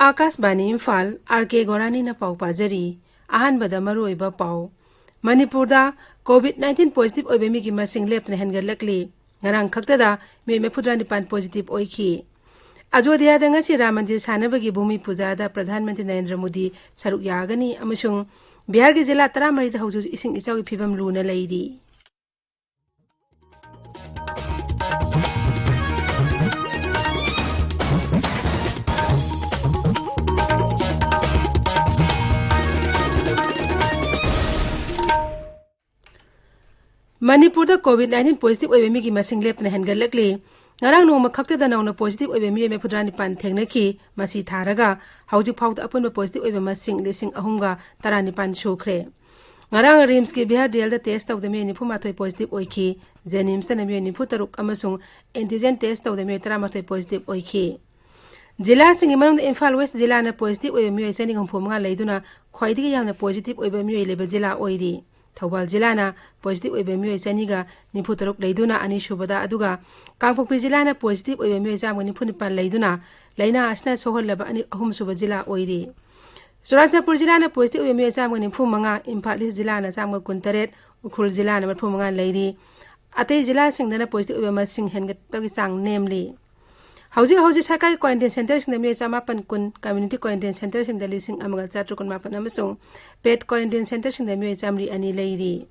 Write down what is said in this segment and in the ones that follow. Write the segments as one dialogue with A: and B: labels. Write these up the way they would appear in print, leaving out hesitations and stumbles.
A: Akashvani Imphal R K गोरानी न पाउ पाजरी अहानबदा मरुइबा पाउ मणिपुरदा कोविड-19 पॉजिटिव ओइबे मिगी मसिंग लेपने हेनगलकली ngarang khaktada me mefudra nipan positive oikhi Ajodhya da ngasi Ram Mandir sanabagi bhumi puja da Pradhan Mantri Narendra Modi saruk yagani amasung Bihar gi jila 13 da hauju ising isaw gi phibam luna leiri Manipur da COVID-19 positive oibe mi gi masing lepna hengalakli ngarang noma khakta da nauna positive oibe mi me phudrani pan thengnaki masi tharaga hauju phawda apunba positive oibe masing lesing ahumga tarani pan shokre ngarang rims ki bihar del da test tawda mi ni phuma thoi positive oikhi jenims na mi ni phutaruk amasung antigen test tawda mi tarama thoi positive oikhi jila sing manung Imphal West jila na positive oibe mi seni ngomphomnga leiduna khwaidigi yamna positive oibe mi leba jila oiri Thawbal jilana positive oibe mioi chaniga niputaruk leiduna ani shubada aduga Kangpokpi jilana positive oibe mioi jamga nipunipan leiduna leina asna sohollaba ani ahum suba jila oiri Surajapur jilana positive oibe mioi jamga nipumanga Imphal jilana jamga kuntaret ukhul jilana marphumanga leiri atei jila singdana positive oibe masing hengat tagi sang namely Hauji sarkari quarantine center sing demi sama kun community quarantine center sing dali sing amagal chatru kun mapan amasung pet quarantine center sing demi samri ani leiri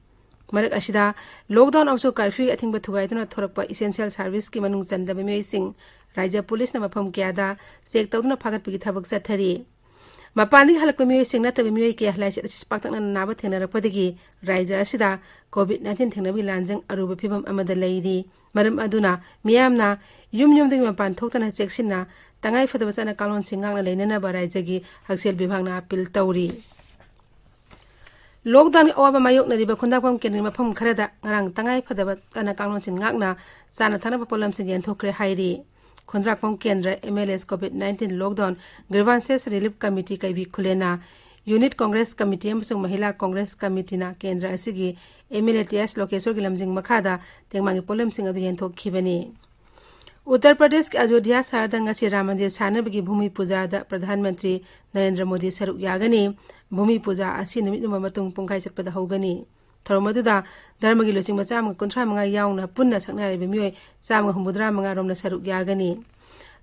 A: marak asida lockdown also curfew athing ba thugai tuna thorakpa essential service ki manung chanda bemi sing raja police na mafam kyada check tawduna phagat pigi thabak chathari mapani halak bemi sing na tabi mi ke halai spak na naba thena rakpadigi raja asida covid-19 thengnabi lanjang aruba phibam amada leiri maram aduna miyamna yum ding mapan thoktana cheksina tangai fadaba chana kalon singangna leinana baraijagi haksel bibhagna appeal tawri lockdown awaba mayok na riba khundapam kenri mafam kharada ngarang tangai fadaba chana kalon singangna chana thana polam sin yen thokre hairi khundrakpam kendra MLS COVID-19 lockdown grievances relief committee kai bi khulena unit congress committee amsung mahila congress committee na kendra asigi MLTS lokesor gilamjing makhada tengmangi polam sing adu yen thokhibani Uttar Pradesh ke Ajodhya sarda ngasi Ram Mandir sanabagi bhumi puja da Pradhan Mantri Narendra Modi saruk yagani bhumi puja asi numit numa matung pungkai chappada hogani thoromaduda dharmagi loching macha am kontra manga yaungna punna sakna re bemioi cham humudra manga romna saruk yagani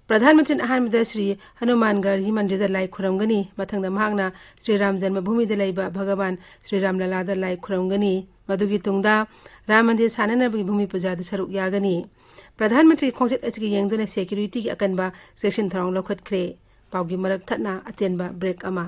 A: Pradhan Mantri Ahmad Shri Hanuman Gar Mandir da lai khuramgani mathangda mahangna Sri Ram Janmabhumi da laiba Bhagavan Sri Ram Lala da lai khuramgani madugi tungda Ram Mandir sananabagi bhumi puja da saruk yagani Pradhanmantri khongset asigi yengduna security ki akanba section tharong lokhat khre paugi marak thatna atenba break ama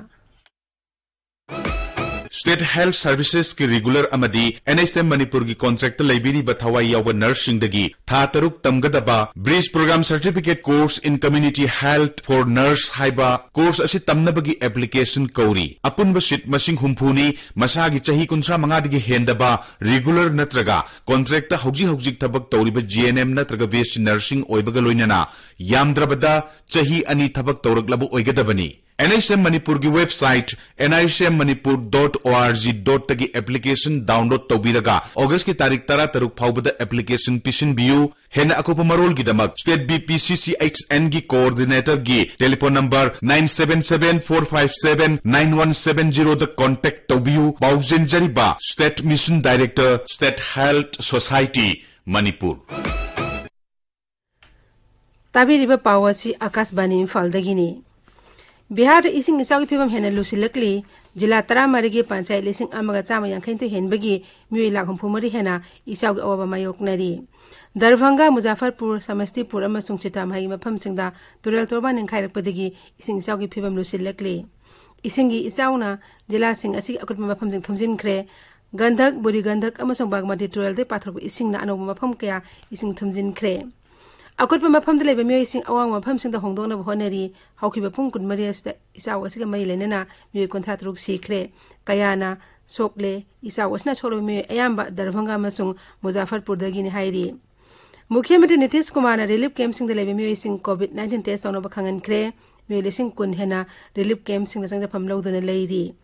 B: State Health Services ki regular amadi NSM Manipur ki contract library bathawai yawa nursing dagi tha taruk tamgadaba bridge program certificate course in community health for nurse haiba course asi tamnabagi application kauri apunba sit masing humphuni masagi chahi kunsra manga digi hendaba regular natraga contract ta hauji thabak tawriba GNM natraga basic nursing oibaga loinana yamdrabada chahi ani thabak tawraklabu oigadabani NSM Manipur की website nishmmanipur.org.tagi application download tawbiraga August की तारीख 13 फाउबदा application पिसिन बियु हेना अकोप मरोल की दमक State BPCCXN की coordinator की telephone number 9774579170 the contact tawbiyu Bauzen Jariba State Mission Director State Health Society Manipur
A: Tabiriba pawasi Akashbani Imphal dagini Bihar ising isawi phibam hena lusilakli jila 13 gi panchayat lising amaga chama yankhain to henbagi miui lakhum phumari hena isawi awaba mayoknari Darbhanga Muzaffarpur Samastipur amasung chitam hai mafam singda tural torba ningkhairakpadagi ising isawi phibam lusilakli isingi isauna jila sing asi akut mafam sing thumjin khre gandak buri gandak amasung bagmati tural de pathrob ising na anob mafam kaya ising thumjin khre Akutpa mafam de leba mioi sing awang mafam sing da hongdongna honeri haukiba pung kun marias da isaw asiga mai lenena mioi kontrat ruk sikre kayana sokle isaw asna cholo mioi ayamba Darbhanga masung Muzaffarpur dagini hairi Mukhyamantri Nitish Kumar na relief camp sing de leba mioi sing COVID-19 test ono bakhangan kre mioi lesing kun hena relief camp sing da sangda pham lawduna leiri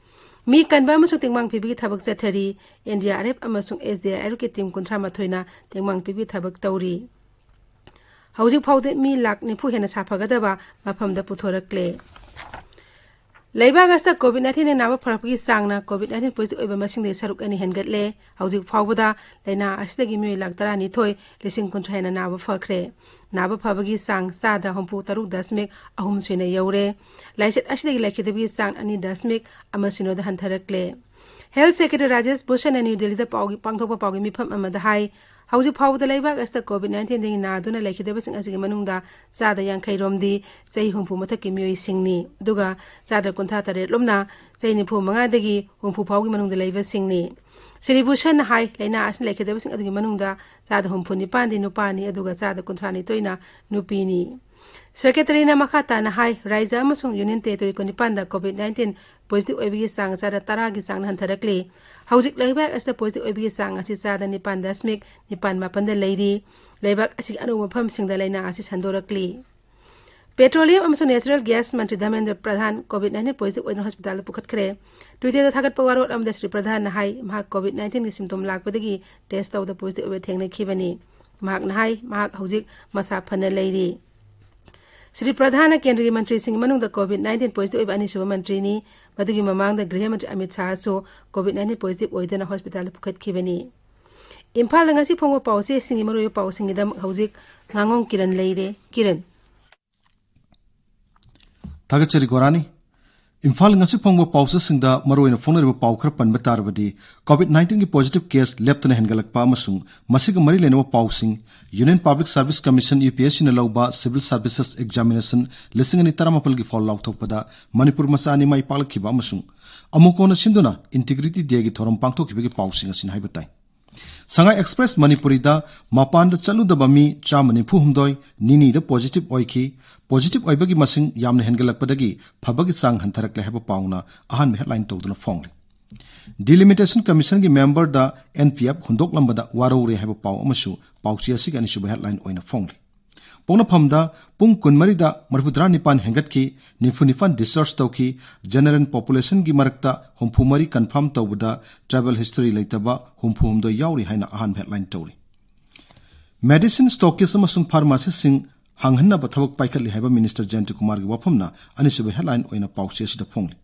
A: mi kanba masung tingmang pibi thabak chathari NDRF amasung SDR ke team kontra mathoina tingmang pibi thabak tawri Hauji phaude mi lak ni phu hena safagadaba mafamda puthorakle Leiba Gasta COVID-19 and Nava Paraki Sangna, COVID-19 positive over Massing Saruk and Hengatle, Housing Fawada, Lena Astagimi Lagtarani Toy, Lissing Contrain and Nava Fakre. Nava Pabagi sang, Sada, Hompu Taru Dasmik, Ahum Swina Yore. Lyset Ashley like the sang Ani Dasmik, Amasino the Hunterakle. Health Secretary Rajesh Bhushan and New Delhi the Pangtopa Pagimi Pam Amada High. Housing Power the Leiba as the COVID-19 in Naduna like the Basing as Manunda, Sada Yang Kairomdi, say Humpu Matakimi Singni, Duga, Sada Contata Lumna, say Nipu Mangadegi, Humpu Pau Manung the Leiva Singni. Siri Bushan High, Lena as like the Basing as Manunda, Sada Humpuni Pandi, Nupani, Aduga Sada Contrani Toina, Nupini. Secretary Namakata na High, Rise Amazon Union Territory Conipanda COVID-19, positive Obi sang Sada Taragi sang Hantarakli. Housing Laybak as the positive Obi sang as his Sada Nipan Dasmik, Nipan Mapanda Lady, Laybak as Anu Pumpsing the Lena as his Handorakli. Petroleum Amazon Natural Gas Mantri Damendra Pradhan COVID-19 positive in hospital Pukat Kre. Twitter the Tagat Power of the Sri Pradhan High, Mahak COVID-19 symptom lag Padagi, test of the positive Overtang Kivani. Mahak Nahai, Mahak Housing Masapana Lady. Sri Pradhana Kendri Mantri Singh Manung the COVID-19 positive Anishu Mantrini, Madagi Mamang the Graham Amit Saso, COVID-19 positive Oidana Hospital Pukat Kivani. Imphal Ngasi Pongo Pause, Singing Maru Pausing them Hauzik, Ngangom Kiran Lady, Kiran.
C: Tagachari Gorani. Imphal ngasi pongwa pausa singda maroina phonariba paukhar panbatarabadi COVID-19 ki positive case leptana hengalakpa amasung masiga mari lenawa pausing Union Public Service Commission UPSC na lawba Civil Services Examination lising ani taramapal gi fall laukthokpada Manipur masa ani mai palakhiba amasung amukona sinduna integrity day gi thoram pangthokhiba gi pausing asin haibatai Sangai Express Manipuri da mapan da chalu da bami cha manipu humdoi nini da positive oiki positive oibagi masing yamna hengalakpadagi phabagi sang hantarak le haba pauna ahan me headline tawduna phongli Delimitation Commission gi member da NPF hundok lambada warore haba paw amasu pawchi asig ani shuba headline oina phongli Pona phamda pung kunmari da marpudra nipan hengat ki nifunifan discharge tawki general population gi marakta humphumari confirm tawbuda travel history leitaba humphum do yauri haina ahan headline tawri Medicine stockist amasung pharmacist sing hanghanna bathabak paikali haiba minister Jayant Kumar gi waphamna ani shuba headline oina pawchi asida phongli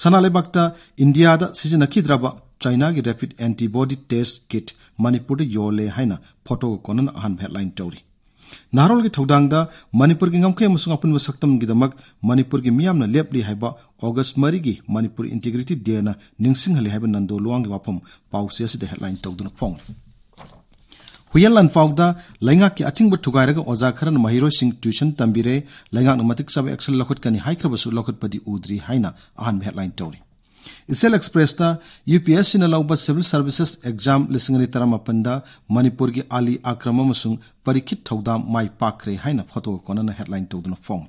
C: Sanale bakta India da sijanaki draba China gi rapid antibody test kit Manipur de yole haina photo konan ahan headline tawri Narol ki thaudang da Manipur ki ngamkhe amasung apun wasaktam gidamak Manipur ki miyamna lepli haiba August mari gi Manipur Integrity Day na ningsing hali haiba nando luang gi wapam pause asida headline tawduna phong Huyalan fawda laingak ki atingba thugairaga oza kharan mahiro sing tuition tambire laingak namatik sabe action lakhot kani haikrabasu lakhot padi udri haina ahan headline tawri Isel Express da UPSC na lawba Civil Services Exam lisingani taramapanda Manipur gi Ali Akrama masung parikit thaudam mai pakre haina photo konana headline tawduna phong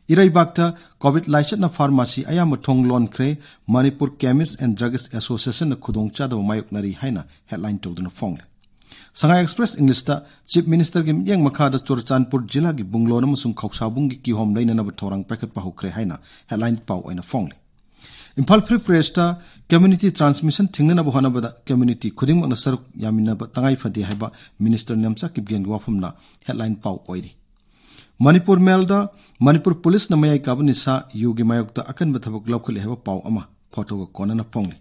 C: Irai bakta COVID laichat na pharmacy ayam thong lon kre Manipur Chemists and Druggist Association na khudong cha da mayuk nari haina headline tawduna phong Sangai Express English ta Chief Minister gi yang makha da Churchanpur jila gi bunglo na masung khawsabung gi ki hom laina na thorang packet pa hukre haina headline paw oina phong Imphal Free Press ta community transmission thingna bo hana bada community khuding na saruk yamina ba tangai phadi haiba minister namcha kibgen wafumna headline paw oiri Manipur Mail da Manipur Police na mayai kabani sa yugi mayokta akan bathabak lokal heba paw ama photo ko konana phongli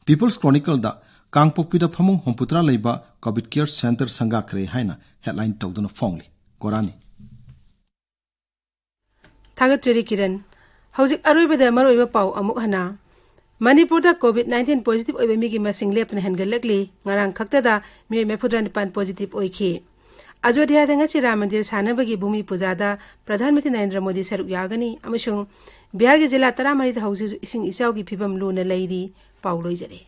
C: People's Chronicle da Kangpokpi da phamung homputra leiba COVID Care Center sanga khre haina headline tawduna phongli Gorani
A: Thagat Cheri Kiran Housing Arubida Maroiba Pau Amuk Hana Manipur da COVID-19 positive oiba migi masing leptana hengalakli ngarang khaktada mi mepudran pan positive oiki Ajodhya da ngasi Ram Mandir sanabagi bhumi pujada Pradhan Mantri Narendra Modi saruk yagani amasung Bihar gi jila taramari da hausi ising isau gi phibam lu na leiri pauloi jare